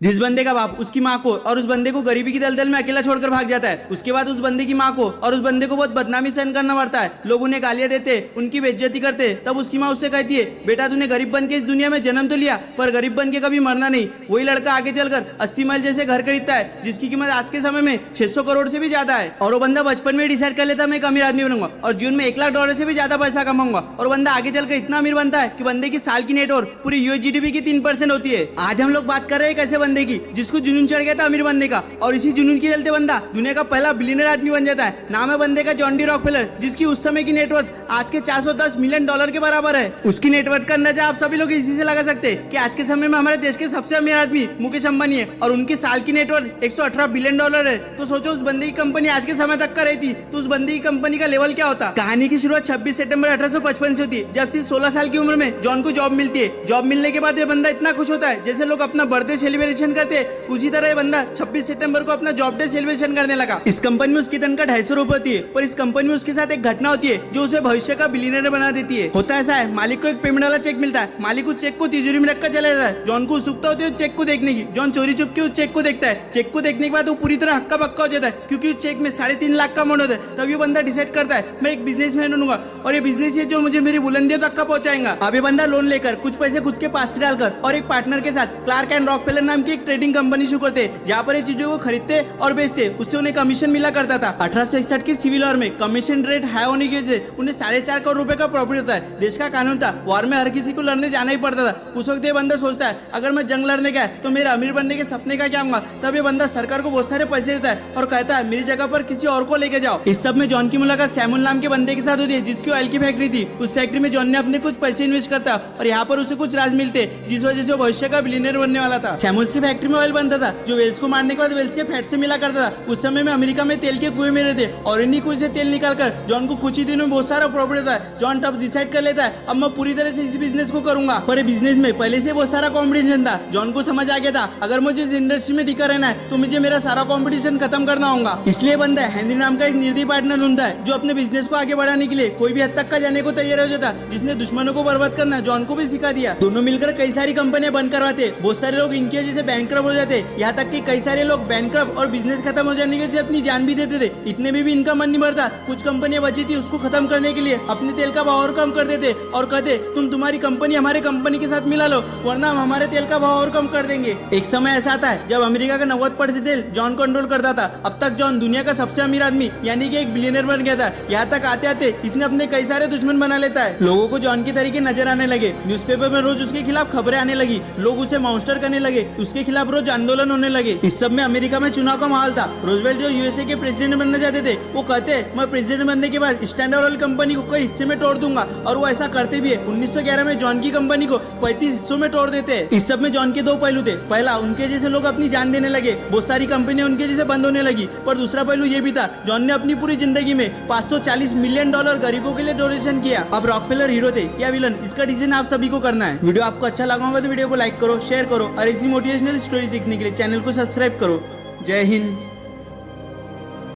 जिस बंदे का बाप उसकी माँ को और उस बंदे को गरीबी की दलदल में अकेला छोड़कर भाग जाता है, उसके बाद उस बंदे की माँ को और उस बंदे को बहुत बदनामी सहन करना पड़ता है। लोग उन्हें गालियां देते, उनकी बेइज्जती करते, तब उसकी माँ उससे कहती है, बेटा तूने गरीब बन के इस दुनिया में जन्म तो लिया पर गरीब बन के कभी मरना नहीं। वही लड़का आगे चलकर 80 महल जैसे घर खरीदता है जिसकी कीमत आज के समय में 600 करोड़ से भी ज्यादा है। और वो बंदा बचपन में डिसाइड कर लेता मैं एक अमीर आदमी बनूंगा और जीवन में 1 लाख डॉलर से भी ज्यादा पैसा कमाऊंगा। और बंदा आगे चलकर इतना अमीर बनता है कि बंदे की साल की नेटवर्थ पूरी यूएस जीडीपी की 3% होती है। आज हम लोग बात कर रहे हैं एक ऐसे बंदे की जिसको जुनून चढ़ गया था अमीर बनने का और इसी जुनून के चलते बंदा दुनिया का पहला बिलियनर आदमी बन जाता है। नाम है बंदे का जॉन डी रॉकफेलर, जिसकी उस समय की नेटवर्थ आज के 410 मिलियन डॉलर के बराबर है। उसकी नेटवर्थ का अंदाजा आप सभी लोग इसी से लगा सकते हैं कि आज के समय में हमारे देश के सबसे अमीर आदमी मुकेश अंबानी है और उनकी साल की नेटवर्थ 118 बिलियन डॉलर है। तो सोचो उस बंदे की कंपनी आज के समय तक कर रही थी तो उस बंदे की कंपनी का लेवल क्या होता। कहानी की शुरुआत 26 सितंबर 1855 से होती है, जब सिर्फ 16 साल की उम्र में जॉन को जॉब मिलती है। जॉब मिलने के बाद ये बंदा इतना खुश होता है, जैसे लोग अपना बर्थडे सेलिब्रेशन करते हैं उसी तरह ये बंदा 26 सितंबर को अपना जॉब डे सेलिब्रेशन करने लगा। इस कंपनी में उसकी तनख्वाह 250 रुपए होती है, पर इस कंपनी में उसके साथ एक घटना होती है जो उसे भविष्य का बिलियनर बना देती है। होता ऐसा है, मालिक को एक पेमेंट वाला चेक मिलता है, मालिक उस चेक को तिजोरी में रखकर चला जाता है। जॉन को उत्सुकता होती है उस चेक को देखने की। जॉन चोरी चुप के उस चेक को देखता है। चेक को देखने के बाद वो पूरी तरह हक्का बक्का हो जाता है क्योंकि उस चेक में 3.5 लाख का अमाउंट होता है। तब ये बंदा डिसाइड करता है मैं एक बिजनेसमैन बनूंगा और ये बिजनेस है जो मुझे मेरी बुलंदियों तक का पहुंचाएगा। अब ये बंदा लोन लेकर कुछ पैसे खुद के पास से डालकर और एक पार्टनर के साथ क्लार्क एंड रॉकफेलर नाम की एक ट्रेडिंग कंपनी शुरू करते हैं जहाँ पर ये चीजों को खरीदते और बेचते, उससे उन्हें कमीशन मिला करता था। 1861 की सिविल वॉर में कमीशन रेट हाई होने की वजह से उन्हें 4.5 करोड़ रुपए का प्रॉफिट होता है। देश का कानून था, वॉर में हर किसी को लड़ने जाना ही पड़ता था। उस वक्त ये बंदा सोचता है अगर मैं जंग लड़ने गया तो मेरे अमीर बनने के सपने का क्या होगा। तब ये बंदा सरकार को बहुत सारे पैसे देता है और कहता है मेरी जगह पर किसी और को लेके जाओ। इस सब में जॉन की मुलाकात सैमुअल नाम के बंदे के साथ होती है जिसकी ऑयल की फैक्ट्री थी। उस फैक्ट्री में जॉन ने अपने कुछ पैसे इन्वेस्ट करता और यहाँ पर उसे कुछ राज मिलते जिस वजह से वो भविष्य का बिलियनर बनने वाला था। सैमुअल्स की फैक्ट्री में ऑयल बनता था जो वेल्स को मारने के बाद वेल्स के फैट से मिला करता था। उस समय में अमेरिका में तेल के कुएं में रहते और इन्हीं कुएं से तेल निकालकर जॉन को कुछ ही दिनों में बहुत सारा प्रॉफिट होता है। जॉन तब डिसाइड कर लेता है अब मैं पूरी तरह से इस बिजनेस को करूंगा। पर बिजनेस में पहले से बहुत सारा कॉम्पिटिशन था। जॉन को समझ आ गया था अगर मुझे इस इंडस्ट्री में टिका रहना है तो मुझे मेरा सारा कॉम्पिटिशन खत्म करना होगा। इसलिए बंदा हेनरी नाम का एक निर्दयी पार्टनर ढूंढता है जो अपने बिजनेस को आगे बढ़ाने के लिए कोई भी हद तक का जाने को तैयार हो जाता, जिसने दुश्मनों को बर्बाद करना जॉन को भी सिखा दिया। दोनों मिलकर कई सारी कंपनियां बंद करवाते, बहुत सारे लोग इनकी वजह से बैंकक्रप्ट हो जाते, यहाँ तक कि कई सारे लोग बैंकक्रप्ट और बिजनेस खत्म हो जाने की वजह से अपनी जान भी देते थे। इतने में भी इनका मन नहीं भरता, कुछ कंपनियां बची थी उसको खत्म करने के लिए अपने तेल का भाव और कम कर देते और कहते तुम तुम्हारी कंपनी हमारे कंपनी के साथ मिला लो वरना हम हमारे तेल का भाव और कम कर देंगे। एक समय ऐसा आता है जब अमेरिका का 90% तेल जॉन कंट्रोल करता था। अब तक जॉन दुनिया का सबसे अमीर आदमी यानी कि एक बिलियनर बन गया था। यहाँ तक आते आते इसने अपने कई सारे दुश्मन बना लेता है। लोगों को जॉन के तरीके नजर आने लगे, न्यूज़पेपर में रोज उसके खिलाफ खबरें आने लगी, लोग उसे मॉन्स्टर करने लगे, उसके खिलाफ रोज आंदोलन होने लगे। इस सब में अमेरिका में चुनाव का माहौल था। रूजवेल्ट जो यूएसए के प्रेसिडेंट बनना चाहते थे वो कहते मैं प्रेसिडेंट बनने के बाद स्टैंडर्ड ऑयल कंपनी को कई हिस्से में तोड़ दूंगा और वो ऐसा करते भी है। 1911 में जॉन की कंपनी को 35 हिस्सों में तोड़ देते हैं। इस सब में जॉन के दो पहलू थे, पहला उनके जैसे लोग अपनी जान देने लगे, बहुत सारी कंपनियां उनके जैसे बंद होने लगी, पर दूसरा पहलू ये भी था जॉन ने अपनी पूरी जिंदगी में 540 मिलियन डॉलर गरीबों के लिए डोनेशन किया। अब रॉकफेलर हीरो थे या विलन, इसका डिसीजन आप सभी को करना है। वीडियो आपको अच्छा लगा होगा तो वीडियो को लाइक करो, शेयर करो और ऐसी मोटिवेशनल स्टोरी देखने के लिए चैनल को सब्सक्राइब करो। जय हिंद।